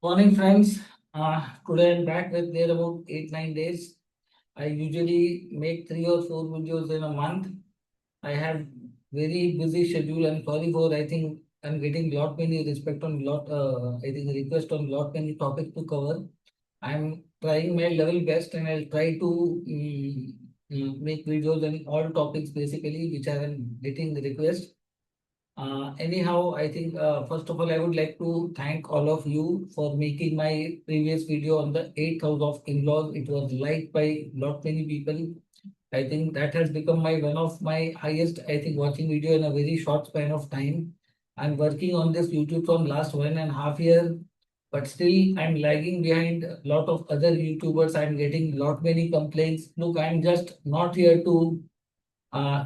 Morning, friends. Today I'm back with there about 8 9 days. I usually make 3 or 4 videos in a month. I have very busy schedule. I'm sorry for. I think I'm getting lot many respect on lot. I think request on lot many topics to cover. I'm trying my level best, and I'll try to make videos on all topics basically which I am getting the request. Anyhow, I think first of all, I would like to thank all of you for making my previous video on the eighth house of in-laws. It was liked by lot many people. I think that has become my one of my highest, I think, watching video in a very short span of time. I'm working on this YouTube from last 1.5 year, but still I'm lagging behind a lot of other YouTubers. I'm getting lot many complaints. Look, I'm just not here to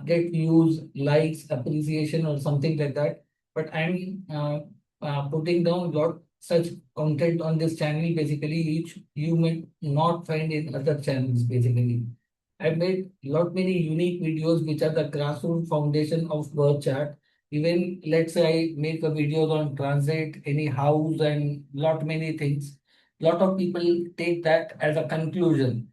get views, likes, appreciation, or something like that. But I'm putting down lot such content on this channel basically, which you may not find in other channels basically. I've made lot many unique videos which are the grassroots foundation of birth chart. Even let's say I make a video on transit, any house, and lot many things. Lot of people take that as a conclusion.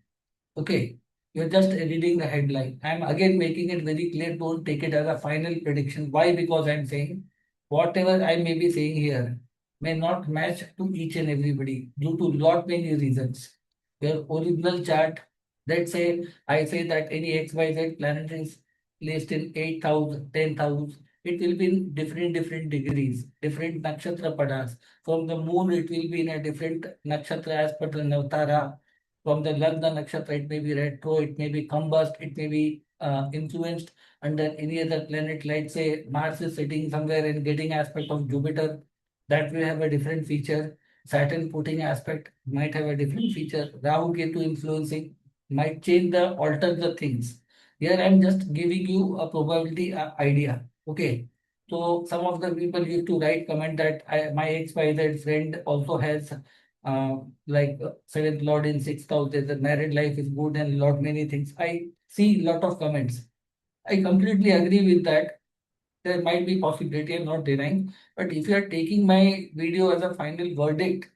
Okay, you're just reading the headline. I'm again making it very clear. Don't take it as a final prediction. Why? Because I'm saying whatever I may be saying here may not match to each and everybody due to lot many reasons. Your original chart, let's say I say that any XYZ planet is placed in 8,000, 10,000. It will be in different degrees, different nakshatra padas. From the moon, it will be in a different nakshatra as per the Navtara. From the Lagna nakshatra, it may be retro, it may be combust, it may be influenced under any other planet, like say Mars is sitting somewhere and getting aspect of Jupiter. That will have a different feature. Saturn putting aspect might have a different feature. Rahu Ketu influencing might change alter the things. Here I'm just giving you a probability idea. Okay. So some of the people used to write comment that my XYZ friend also has uh, seventh lord in sixth house, the married life is good and lot many things. I see lot of comments. I completely agree with that. There might be possibility, I'm not denying. But if you are taking my video as a final verdict,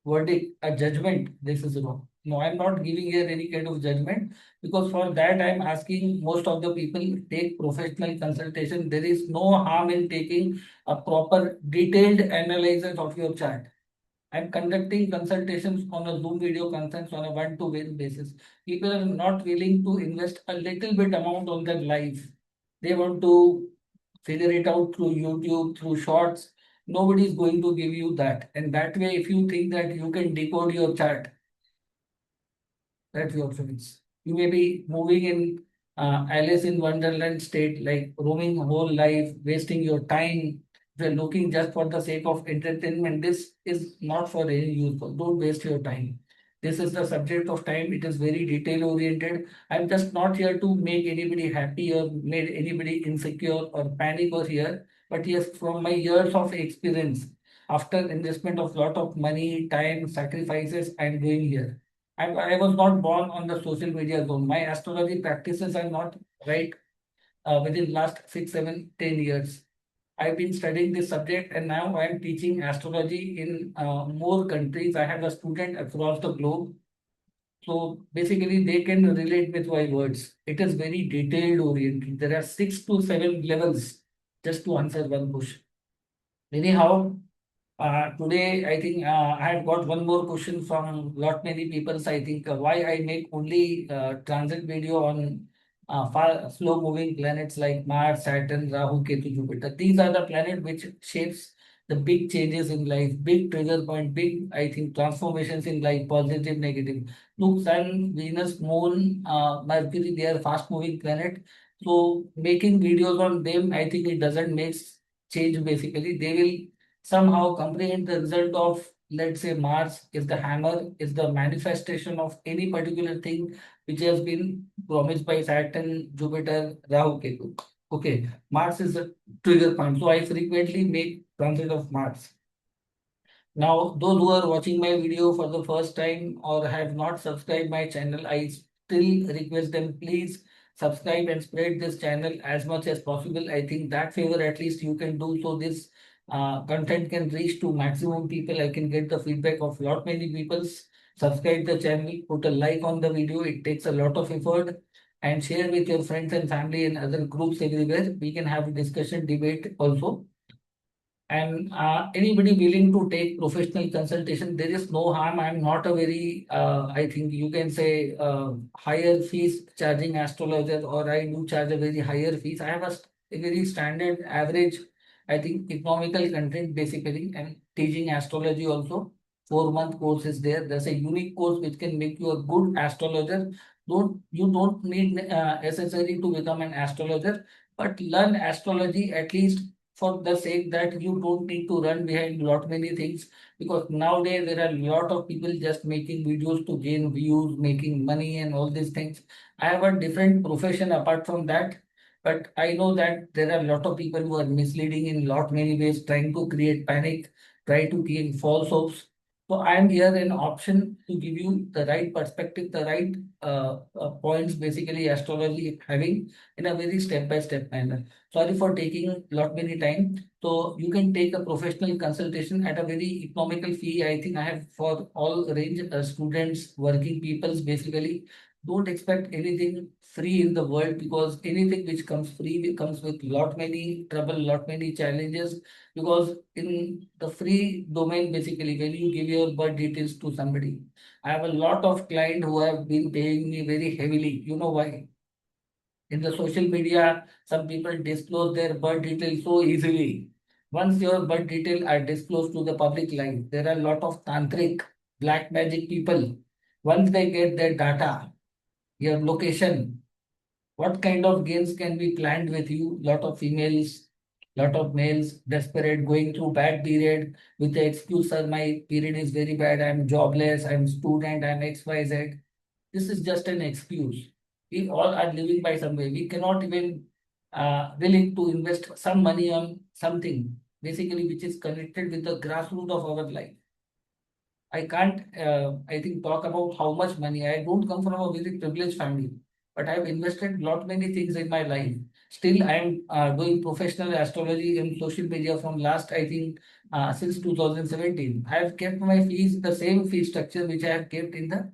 a judgment, this is wrong. No, I'm not giving here any kind of judgment because for that I'm asking most of the people take professional consultation. There is no harm in taking a proper detailed analysis of your chart. I'm conducting consultations on a Zoom video conference on a one-to-one basis. People are not willing to invest a little bit amount on their life. They want to figure it out through YouTube, through shorts. Nobody is going to give you that. And that way, if you think that you can decode your chart, that's your choice. You may be moving in Alice in Wonderland state, like roaming whole life, wasting your time. If you're looking just for the sake of entertainment, this is not for any useful. Don't waste your time. This is the subject of time. It is very detail oriented. I'm just not here to make anybody happy or make anybody insecure or panic or here. But yes, from my years of experience, after investment of lot of money, time, sacrifices, I'm doing here. I was not born on the social media zone. My astrology practices are not right within last 6 7 10 years. I've been studying this subject and now I'm teaching astrology in more countries. I have a student across the globe. So basically they can relate with my words. It is very detailed oriented. There are 6 to 7 levels just to answer one question. Anyhow, today, I think I had got one more question from lot many people. I think why I make only transit video on far slow moving planets like Mars, Saturn, Rahu, Ketu, Jupiter. These are the planets which shapes the big changes in life, big trigger point, big I think transformations in life, positive, negative. Look, Sun, Venus, Moon, Mercury, they are fast moving planet. So making videos on them, I think it doesn't make change basically. They will somehow comprehend the result of, let's say, Mars is the hammer, is the manifestation of any particular thing which has been promised by Saturn, Jupiter, Rahu, Ketu. Okay, Mars is a trigger point. So I frequently make transit of Mars. Now, those who are watching my video for the first time or have not subscribed my channel, I still request them, please subscribe and spread this channel as much as possible. I think that favor at least you can do so this content can reach to maximum people. I can get the feedback of lot many people. Subscribe the channel, put a like on the video. It takes a lot of effort, and share with your friends and family and other groups everywhere. We can have a discussion, debate also. And anybody willing to take professional consultation, there is no harm. I'm not a very, I think you can say, higher fees charging astrologer, or I do charge a very higher fees. I have a very standard average, I think, economical content basically, and teaching astrology also. 4 month course is there. There's a unique course which can make you a good astrologer. Don't need necessary to become an astrologer, but learn astrology at least for the sake that you don't need to run behind lot many things, because nowadays there are a lot of people just making videos to gain views, making money and all these things. I have a different profession apart from that, but I know that there are a lot of people who are misleading in lot many ways, trying to create panic, try to gain false hopes. So I am here an option to give you the right perspective, the right points basically astrology having in a very step by step manner. Sorry for taking lot many time. So you can take a professional consultation at a very economical fee. I think I have for all range students, working peoples basically. Don't expect anything free in the world, because anything which comes free comes with lot many trouble, lot many challenges. Because in the free domain, basically, when you give your birth details to somebody, I have a lot of clients who have been paying me very heavily. You know why? In the social media, some people disclose their birth details so easily. Once your birth details are disclosed to the public life, there are a lot of tantric, black magic people. Once they get their data, your location, what kind of games can be planned with you? Lot of females, lot of males, desperate, going through bad period with the excuse, sir, my period is very bad, I'm jobless, I'm student, I'm XYZ. This is just an excuse. We all are living by some way. We cannot even willing to invest some money on something basically which is connected with the grassroots of our life. I can't, I think, talk about how much money. I don't come from a very privileged family, but I've invested lot many things in my life. Still, I'm doing professional astrology in social media from last, I think, since 2017. I have kept my fees, the same fee structure which I have kept in the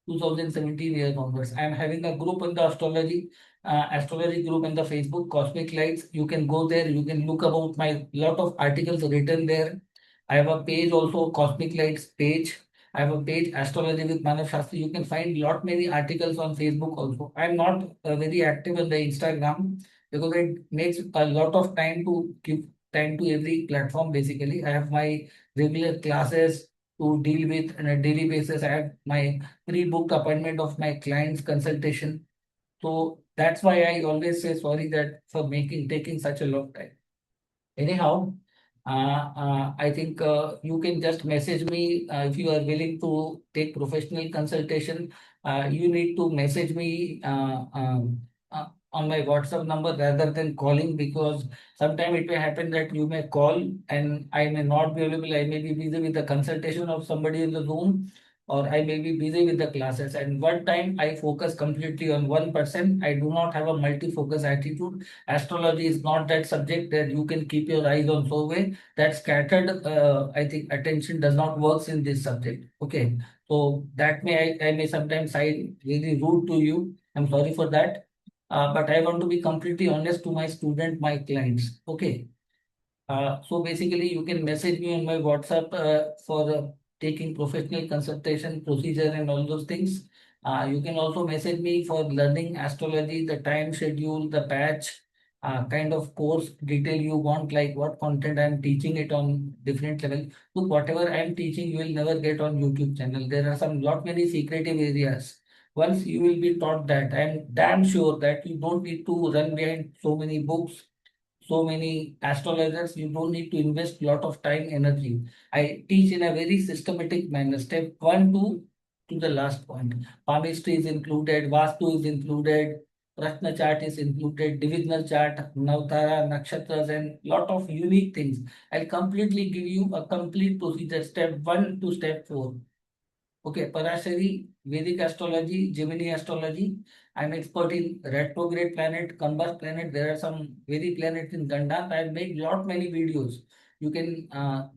2017 year onwards. I am having a group in the astrology group in the Facebook, Cosmic Lights. You can go there. You can look about my lot of articles written there. I have a page also, Cosmic Lights page. I have a page, Astrology with Manav Shastri. You can find lot many articles on Facebook also. I'm not very active on the Instagram because it makes a lot of time to give time to every platform basically. I have my regular classes to deal with on a daily basis. I have my pre-booked appointment of my client's consultation. So that's why I always say sorry that for making taking such a long time. Anyhow, I think you can just message me if you are willing to take professional consultation. You need to message me on my WhatsApp number rather than calling, because sometimes it may happen that you may call and I may not be available. I may be busy with the consultation of somebody in the room, or I may be busy with the classes. And one time I focus completely on one person. I do not have a multi-focus attitude. Astrology is not that subject that you can keep your eyes on so way. That scattered, I think, attention does not works in this subject. Okay, so that I may sometimes sound really rude to you. I'm sorry for that. But I want to be completely honest to my student, my clients. Okay. So basically, you can message me on my WhatsApp for taking professional consultation procedure and all those things. You can also message me for learning astrology, the time schedule, the batch, kind of course detail you want, like what content I'm teaching it on different level. So whatever I'm teaching, you will never get on YouTube channel. There are some lot many secretive areas. Once you will be taught that, I'm damn sure that you don't need to run behind so many books, so many astrologers. You don't need to invest lot of time, energy. I teach in a very systematic manner. Step one to the last point. Palmistry is included, Vastu is included, Prashna chart is included, divisional chart, Navtara, Nakshatras, and lot of unique things. I'll completely give you a complete procedure, step one to step four. Okay, Parashari, Vedic astrology, Gemini astrology. I'm expert in retrograde planet, combust planet. There are some Vedic planets in Gandha. I've made lot many videos. You can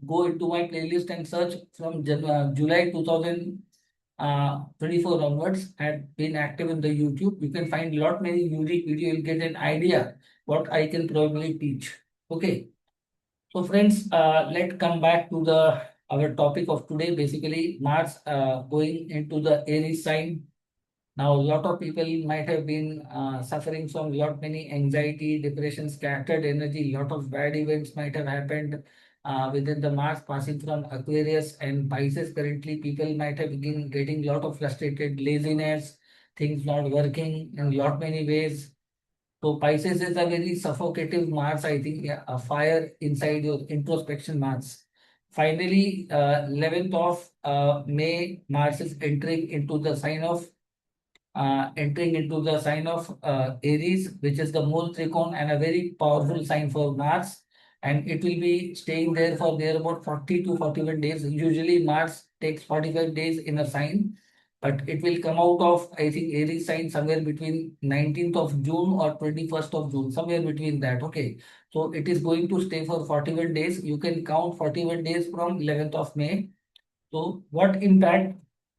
go into my playlist and search from July 2024 onwards. I have been active in the YouTube. You can find lot many unique video. You'll get an idea what I can probably teach. Okay. So friends, let's come back to the our topic of today. Basically, Mars going into the Aries sign. Now, a lot of people might have been suffering from lot many anxiety, depression, scattered energy. Lot of bad events might have happened within the Mars passing from Aquarius and Pisces. Currently, people might have been getting lot of frustrated, laziness, things not working in lot many ways. So Pisces is a very suffocative Mars, I think, yeah, a fire inside your introspection Mars. Finally, 11th of May, Mars is entering into the sign of Aries, which is the Mool Trikon and a very powerful sign for Mars. And it will be staying there for there about 40 to 41 days. Usually Mars takes 45 days in a sign, but it will come out of, I think, Aries sign somewhere between 19th of June or 21st of June, somewhere between that. Okay. So it is going to stay for 41 days. You can count 41 days from 11th of May. So what impact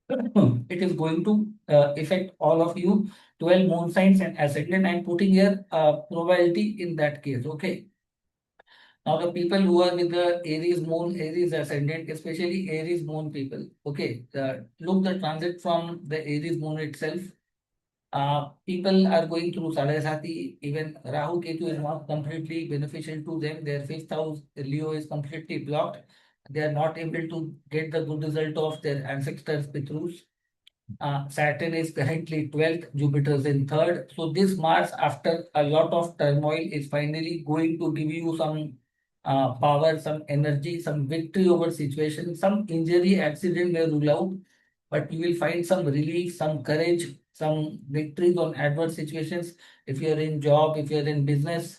it is going to affect all of you, 12 moon signs and ascendant. I'm putting here probability in that case. Okay. Now the people who are with the Aries moon, Aries ascendant, especially Aries moon people. Okay. Look the transit from the Aries moon itself. People are going through Sadasati. Even Rahu Ketu is not completely beneficial to them. Their fifth house, Leo, is completely blocked. They are not able to get the good result of their ancestors' Pitrus. Saturn is currently 12th, Jupiter is in third. So this Mars, after a lot of turmoil, is finally going to give you some power, some energy, some victory over situation. Some injury, accident may rule out, but you will find some relief, some courage, some victories on adverse situations. If you're in job, if you're in business,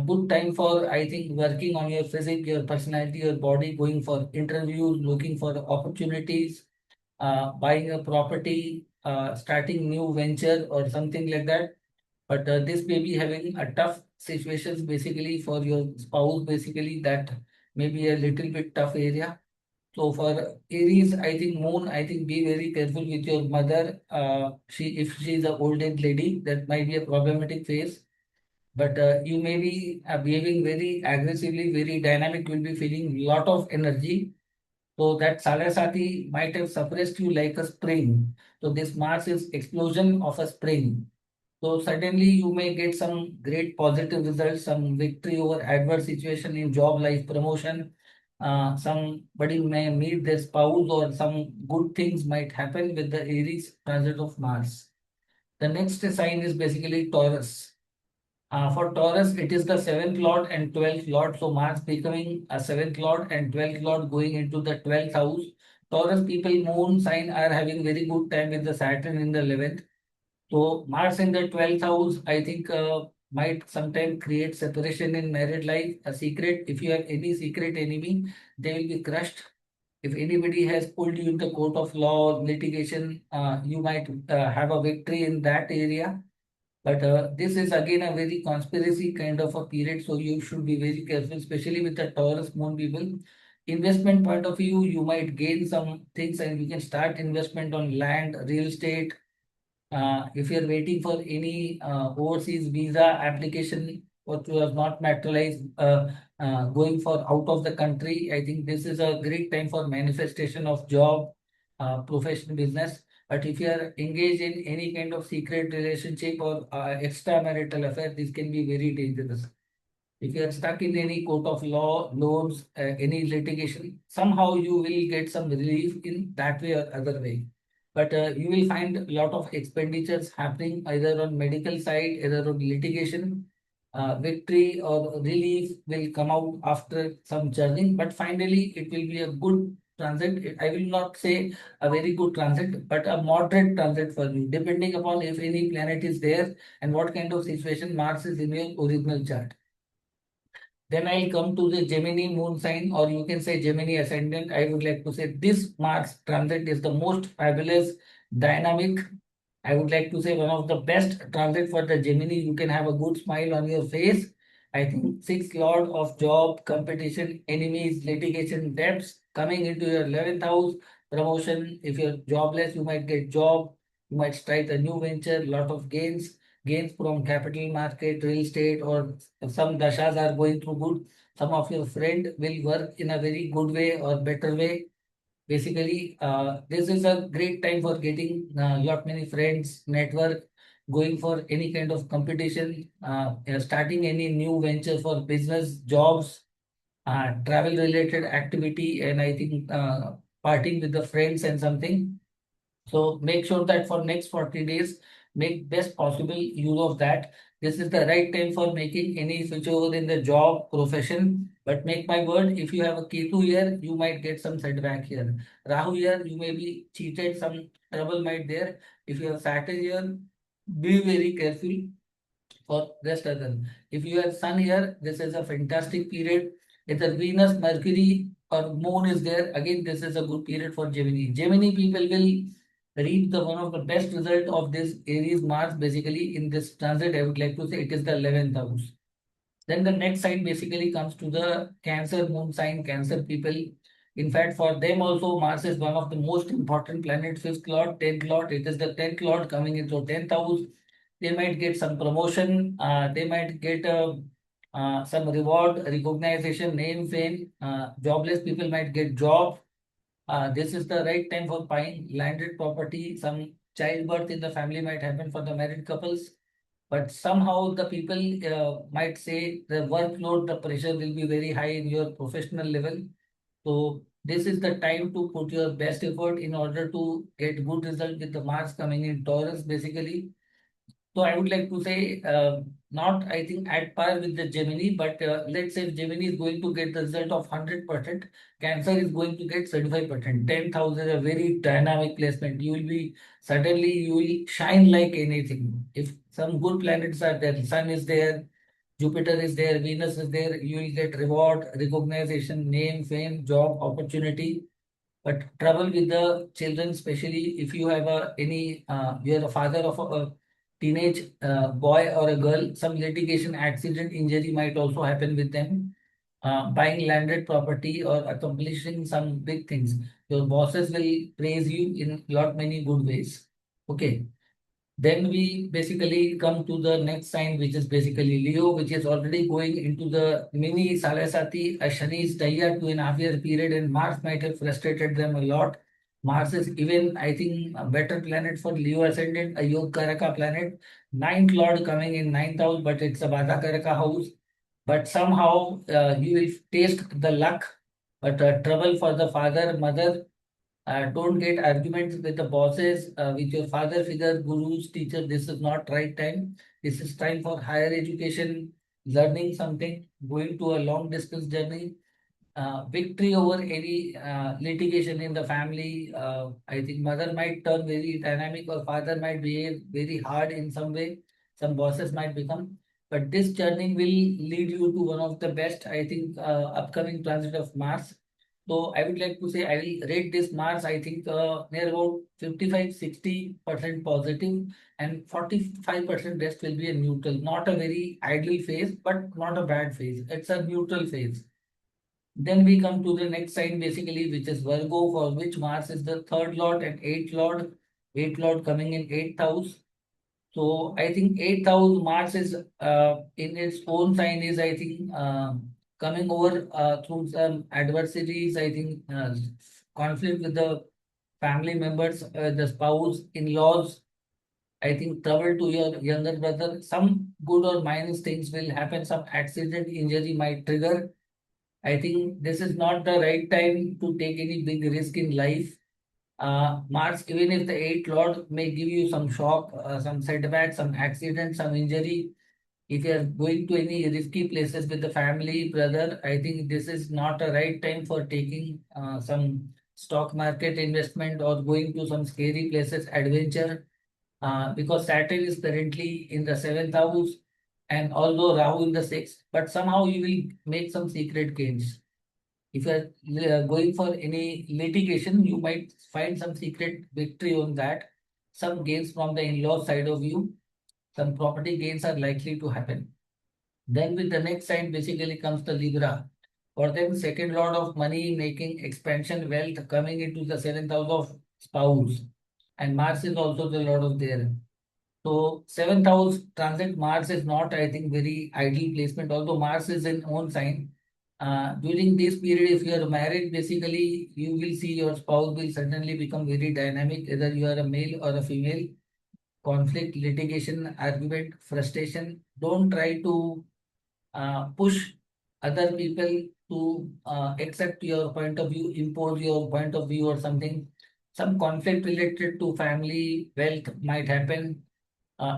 good time for, I think, working on your physique, your personality, your body, going for interviews, looking for opportunities, buying a property, starting new venture or something like that. But this may be having a tough situations basically for your spouse, basically that may be a little bit tough area. So for Aries, I think moon, I think be very careful with your mother. If she is an old age lady, that might be a problematic phase. But you may be behaving very aggressively, very dynamic. You'll be feeling lot of energy, so that Saraswati might have suppressed you like a spring. So this Mars is explosion of a spring. So suddenly you may get some great positive results, some victory over adverse situation in job life, promotion. Somebody may meet their spouse or some good things might happen with the Aries transit of Mars. The next sign is basically Taurus. For Taurus, it is the seventh lord and 12th lord. So Mars becoming a seventh lord and 12th lord going into the 12th house. Taurus people, moon sign are having very good time with the Saturn in the 11th. So Mars in the 12th house, I think might sometime create separation in married life. A secret, if you have any secret enemy, they will be crushed. If anybody has pulled you in the court of law, litigation, you might have a victory in that area. But this is again a very conspiracy kind of a period, so you should be very careful, especially with the Taurus moon people. Investment point of view, you might gain some things and you can start investment on land, real estate. If you're waiting for any overseas visa application or to have not materialized, going for out of the country, I think this is a great time for manifestation of job, professional business. But if you are engaged in any kind of secret relationship or extramarital affair, this can be very dangerous. If you are stuck in any court of law, loans, any litigation, somehow you will get some relief in that way or other way. But you will find a lot of expenditures happening either on medical side, either on litigation. Victory or relief will come out after some journey, but finally it will be a good transit. I will not say a very good transit, but a moderate transit for you, depending upon if any planet is there and what kind of situation Mars is in your original chart. Then I'll come to the Gemini moon sign, or you can say Gemini ascendant. I would like to say this Mars transit is the most fabulous, dynamic. I would like to say one of the best transit for the Gemini. You can have a good smile on your face. I think sixth lord of job, competition, enemies, litigation, debts coming into your 11th house, promotion. If you're jobless, you might get job, you might start a new venture, lot of gains from capital market, real estate, or some dashas are going through good. Some of your friend will work in a very good way or better way. Basically, this is a great time for getting lot many friends, network, going for any kind of competition, starting any new venture for business, jobs, travel related activity, and I think partying with the friends and something. So make sure that for next 40 days, make best possible use of that. This is the right time for making any switchover in the job profession. But make my word, if you have a Ketu here, you might get some setback here. Rahu here, you may be cheated, some trouble might there. If you have Saturn here, be very careful for rest other. If you have sun here, this is a fantastic period. If the Venus, Mercury, or Moon is there, again this is a good period for Gemini. Gemini people will reap the one of the best result of this Aries Mars basically in this transit. I would like to say it is the 11th house. Then the next sign basically comes to the Cancer moon sign, Cancer people. In fact, for them also, Mars is one of the most important planets, fifth lord, 10th lord. It is the 10th lord coming into 10th house. They might get some promotion, they might get some reward, recognition, name, fame. Jobless people might get job. This is the right time for buying landed property. Some childbirth in the family might happen for the married couples, but somehow the people might say the workload, the pressure will be very high in your professional level. So this is the time to put your best effort in order to get good result with the Mars coming in Taurus basically. So I would like to say, not I think at par with the Gemini, but let's say if Gemini is going to get the result of 100%, Cancer is going to get 35%. 10,000 is a very dynamic placement. You will be suddenly you will shine like anything. If some good planets are there, Sun is there, Jupiter is there, Venus is there, you will get reward, recognition, name, fame, job, opportunity. But trouble with the children, especially if you have you're a father of a teenage boy or a girl, some litigation, accident, injury might also happen with them. Buying landed property or accomplishing some big things. Your bosses will praise you in lot many good ways. Okay. Then we basically come to the next sign, which is basically Leo, which is already going into the mini Salasati, a Shani's Daya 2.5 year period, and Mars might have frustrated them a lot. Mars is even, I think, a better planet for Leo ascendant, a Yog Karaka planet. Ninth Lord coming in ninth house, but it's a Vada Karaka house. But somehow you will taste the luck, but trouble for the father, mother, don't get arguments with the bosses, with your father figure, gurus, teacher. This is not right time. This is time for higher education, learning something, going to a long distance journey, victory over any litigation in the family. I think mother might turn very dynamic or father might behave very hard in some way. Some bosses might become. But this journey will lead you to one of the best, I think, upcoming transit of Mars. So I would like to say I will rate this Mars, I think, near about 55-60% positive and 45% rest will be a neutral. Not a very ideal phase, but not a bad phase. It's a neutral phase. Then we come to the next sign basically, which is Virgo, for which Mars is the third lord and eighth lord. Eighth lord coming in eighth house. So I think eighth house Mars is in its own sign is I think coming over through some adversities. I think conflict with the family members, the spouse, in-laws. I think trouble to your younger brother. Some good or minus things will happen. Some accident, injury might trigger. I think this is not the right time to take any big risk in life. Mars, even if the eighth lord may give you some shock, some setback, some accident, some injury, if you are going to any risky places with the family, brother, I think this is not a right time for taking some stock market investment or going to some scary places, adventure, because Saturn is currently in the seventh house and although Rahu in the sixth, but somehow you will make some secret gains. If you are going for any litigation, you might find some secret victory on that. Some gains from the in-law side of you, some property gains are likely to happen. Then with the next sign basically comes the Libra. For them, second lord of money, making expansion, wealth coming into the seventh house of spouse. And Mars is also the lord of there. So seventh house transit Mars is not, I think, very ideal placement. Although Mars is in own sign. During this period, if you are married, basically you will see your spouse will suddenly become very dynamic, whether you are a male or a female. Conflict, litigation, argument, frustration. Don't try to push other people to accept your point of view, impose your point of view or something. Some conflict related to family, wealth might happen.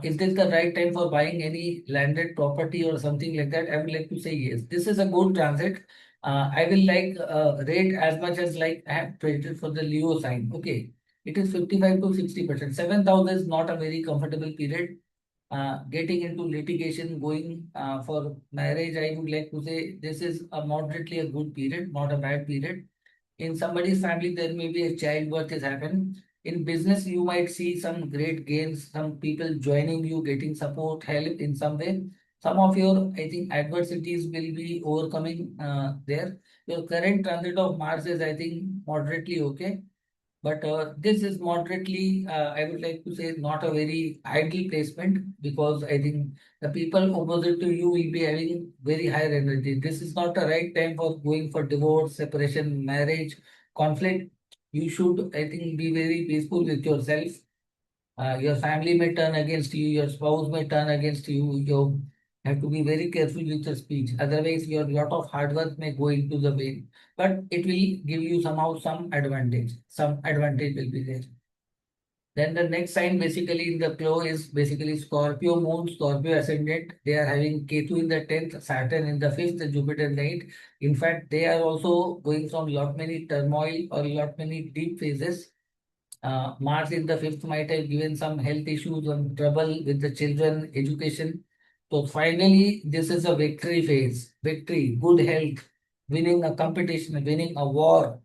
Is this the right time for buying any landed property or something like that? I would like to say yes. This is a good transit. I will like rate as much as like I have traded for the Leo sign. Okay. It is 55 to 60%. 7,000 is not a very comfortable period. Getting into litigation, going for marriage, I would like to say this is a moderately a good period, not a bad period. In somebody's family, there may be a childbirth is happening. In business, you might see some great gains, some people joining you, getting support, help in some way. Some of your, I think, adversities will be overcoming there. Your current transit of Mars is, I think, moderately okay. But this is moderately, I would like to say, not a very ideal placement because I think the people opposite to you will be having very high energy. This is not the right time for going for divorce, separation, marriage, conflict. You should, I think, be very peaceful with yourself. Your family may turn against you, your spouse may turn against you. You have to be very careful with your speech. Otherwise, your lot of hard work may go into the vain. But it will give you somehow some advantage. Some advantage will be there. Then the next sign basically in the claw is basically Scorpio moon, Scorpio ascendant. They are having Ketu in the 10th, Saturn in the 5th, Jupiter in the 8th. In fact, they are also going from lot many turmoil or lot many deep phases. Mars in the fifth might have given some health issues and trouble with the children, education. So finally, this is a victory phase. Victory, good health, winning a competition, winning a war.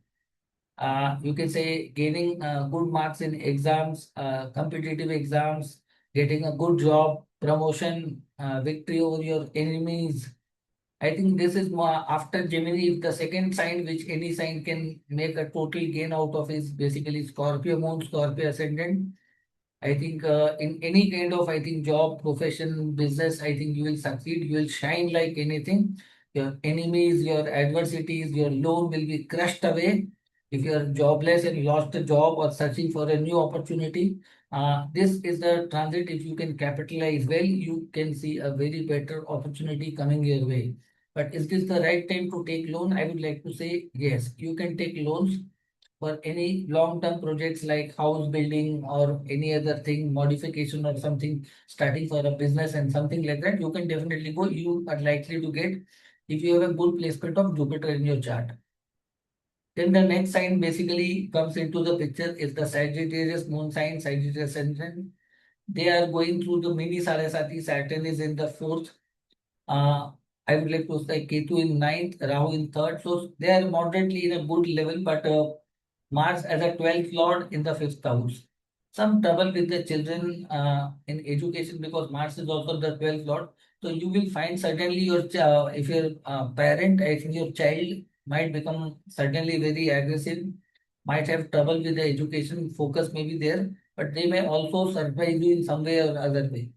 You can say gaining good marks in exams, competitive exams, getting a good job, promotion, victory over your enemies. I think this is more after Gemini, the second sign which any sign can make a total gain out of is basically Scorpio moon, Scorpio ascendant. I think in any kind of I think job, profession, business, I think you will succeed. You will shine like anything. Your enemies, your adversities, your loan will be crushed away. If you are jobless and lost a job or searching for a new opportunity, this is the transit. If you can capitalize well, you can see a very better opportunity coming your way. But is this the right time to take loan? I would like to say yes. You can take loans for any long-term projects like house building or any other thing, modification or something, starting for a business and something like that, you can definitely go. You are likely to get if you have a good placement of Jupiter in your chart. Then the next sign basically comes into the picture is the Sagittarius moon sign, Sagittarius ascendant. They are going through the mini Sarasati. Saturn is in the fourth. uh, I would like to say Ketu in ninth, Rahu in third. So they are moderately in a good level, but Mars as a 12th lord in the fifth house. Some trouble with the children in education because Mars is also the 12th lord. So you will find suddenly if your parent, I think your child might become suddenly very aggressive, might have trouble with the education, focus may be there, but they may also surprise you in some way or other way.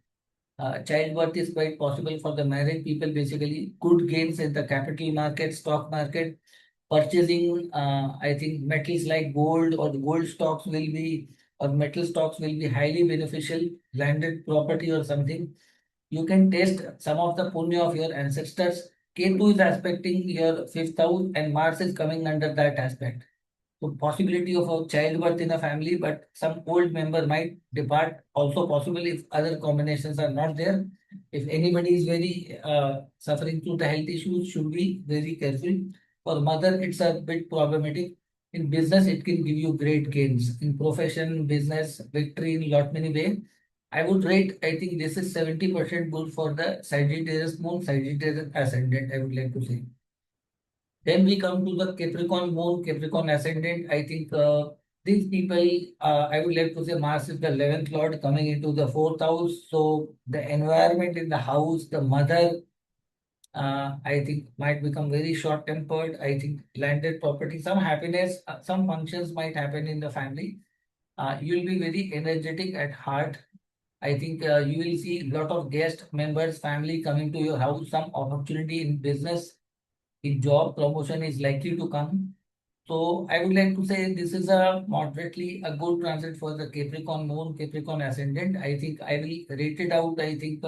Childbirth is quite possible for the married people, basically. Good gains in the capital market, stock market, purchasing, I think metals like gold or gold stocks will be, or metal stocks will be highly beneficial, landed property or something. You can taste some of the punya of your ancestors. Ketu is aspecting your fifth house and Mars is coming under that aspect. So possibility of a childbirth in a family, but some old member might depart. Also possible if other combinations are not there. If anybody is very suffering through the health issues, should be very careful. For mother, it's a bit problematic. In business, it can give you great gains. In profession, business, victory in lot many way. I would rate, I think this is 70% good for the Sagittarius moon, Sagittarius ascendant, I would like to say. Then we come to the Capricorn moon, Capricorn ascendant. I think these people, I would like to say Mars is the 11th lord coming into the fourth house. So the environment in the house, the mother, I think might become very short-tempered. I think landed property, some happiness, some functions might happen in the family. You'll be very energetic at heart. I think you will see a lot of guest members, family coming to your house. Some opportunity in business, in job promotion is likely to come. So I would like to say this is a moderately a good transit for the Capricorn moon, Capricorn ascendant. I think I will rate it out. I think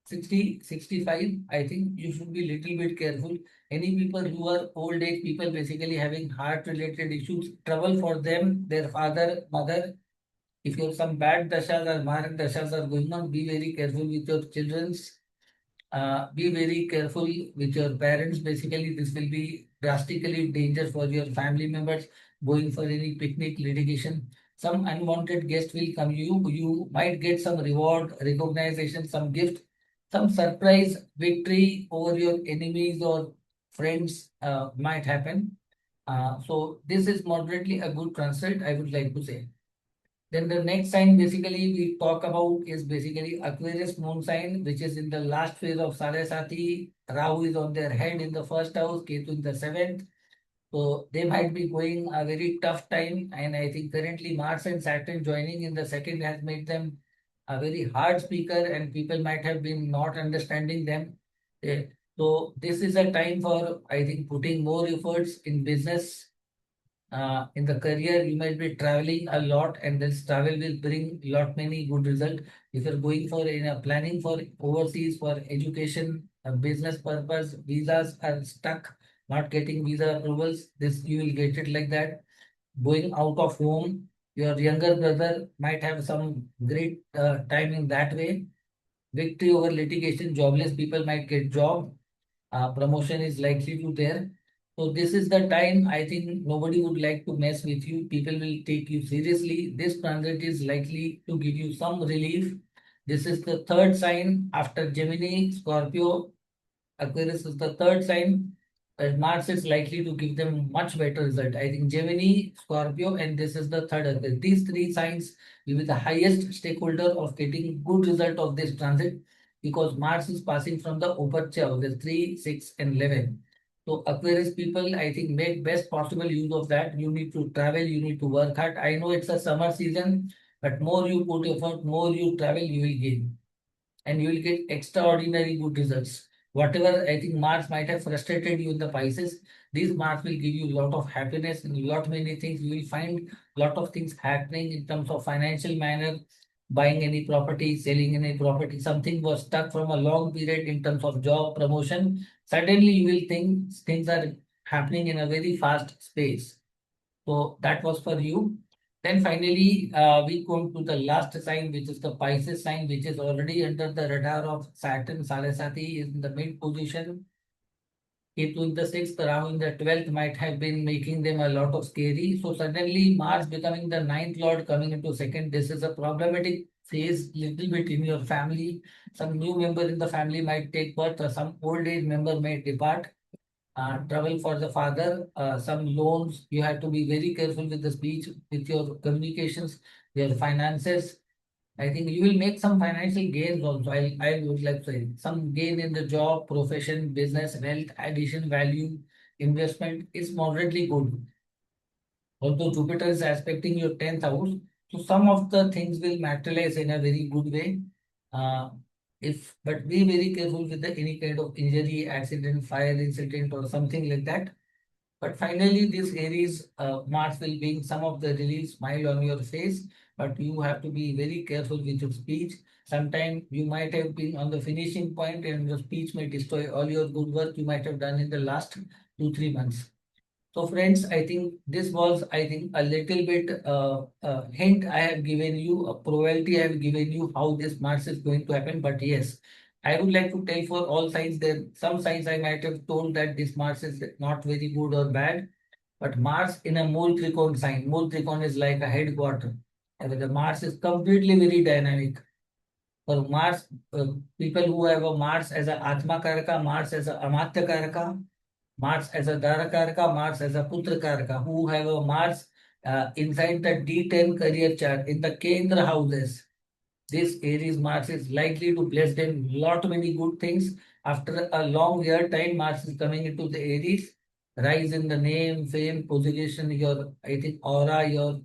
60, 65. I think you should be little bit careful. Any people who are old age people basically having heart related issues, trouble for them, their father, mother. If you have some bad dashas or mark dashas are going on, be very careful with your children's. Be very careful with your parents. Basically, this will be drastically dangerous for your family members going for any picnic, litigation. Some unwanted guest will come. You might get some reward, recognition, some gift, some surprise victory over your enemies or friends might happen. So this is moderately a good transit, I would like to say. Then the next sign basically we talk about is basically Aquarius moon sign, which is in the last phase of Sarasati. Rahu is on their head in the first house, Ketu in the seventh. So they might be going a very tough time. And I think currently Mars and Saturn joining in the second has made them a very hard speaker and people might have been not understanding them. Eh, So this is a time for, I think, putting more efforts in business in the career. You might be traveling a lot and this travel will bring lot many good result. If you're going for in a planning for overseas for education, business purpose, visas are stuck, not getting visa approvals, this you will get it like that. Going out of home, your younger brother might have some great time in that way. Victory over litigation, jobless people might get job, promotion is likely to there. So this is the time I think nobody would like to mess with you. People will take you seriously. This transit is likely to give you some relief. This is the third sign after Gemini, Scorpio, Aquarius is the third sign. Mars is likely to give them much better result. I think Gemini, Scorpio, and this is the third Aquarius. These three signs will be the highest stakeholder of getting good result of this transit because Mars is passing from the Upacha of the 3, 6, and 11. So Aquarius people, I think, make best possible use of that. You need to travel, you need to work hard. I know it's a summer season, but more you put effort, more you travel, you will gain and you will get extraordinary good results. Whatever I think Mars might have frustrated you in the Pisces, this Mars will give you a lot of happiness and lot many things. You will find lot of things happening in terms of financial manner, buying any property, selling any property. Something was stuck from a long period in terms of job promotion. Suddenly you will think things are happening in a very fast space. So that was for you. Then finally, we come to the last sign, which is the Pisces sign, which is already under the radar of Saturn. Sarasati is in the mid position. Ketu in the sixth, Rahu in the 12th might have been making them a lot of scary. So suddenly Mars becoming the ninth lord coming into second. This is a problematic phase little bit in your family. Some new member in the family might take birth or some old age member may depart. Trouble for the father, some loans. You have to be very careful with the speech, with your communications, your finances. I think you will make some financial gains also. I would like to say some gain in the job, profession, business, wealth, addition, value, investment is moderately good. Although Jupiter is aspecting your 10th house, so some of the things will materialize in a very good way. Uh, if but be very careful with the any kind of injury, accident, fire incident, or something like that. But finally, this Aries Mars will bring some of the relief smile on your face, but you have to be very careful with your speech. Sometimes you might have been on the finishing point and your speech may destroy all your good work you might have done in the last 2, 3 months. So friends, I think this was, I think, a little bit hint I have given you, a probability I have given you how this Mars is going to happen. But yes, I would like to tell for all signs there, some signs I might have told that this Mars is not very good or bad, but Mars in a Mool Trikon sign, Mool Trikon is like a headquarter. And the Mars is completely very dynamic. For Mars, people who have a Mars as a Atma Karaka, Mars as a Amatya Karaka, Mars as a Dharakaraka, Mars as a Putrakaraka, who have a Mars inside the D10 career chart in the Kendra houses. This Aries Mars is likely to bless them lot many good things. After a long year time, Mars is coming into the Aries. Rise in the name, fame, position, your I think aura, your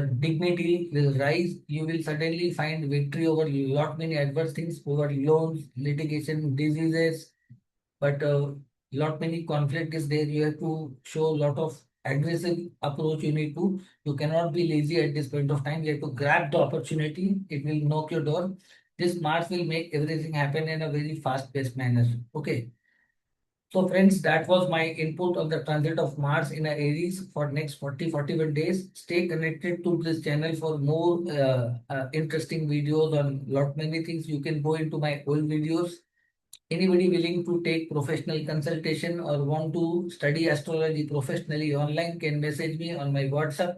dignity will rise. You will suddenly find victory over lot many adverse things, over loans, litigation, diseases, but lot many conflict is there. You have to show a lot of aggressive approach. You cannot be lazy at this point of time. You have to grab the opportunity. It will knock your door. This Mars will make everything happen in a very fast-paced manner. Okay. So friends, that was my input on the transit of Mars in a Aries for next 41 days. Stay connected to this channel for more interesting videos on lot many things. You can go into my old videos. Anybody willing to take professional consultation or want to study astrology professionally online can message me on my WhatsApp,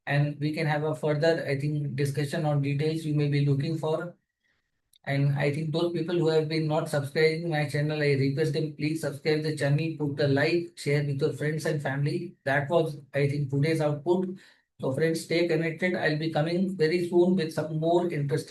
and we can have a further, I think, discussion on details you may be looking for. And I think those people who have been not subscribing my channel, I request them please subscribe the channel, put the like, share with your friends and family. That was, I think, today's output. So friends, stay connected. I'll be coming very soon with some more interesting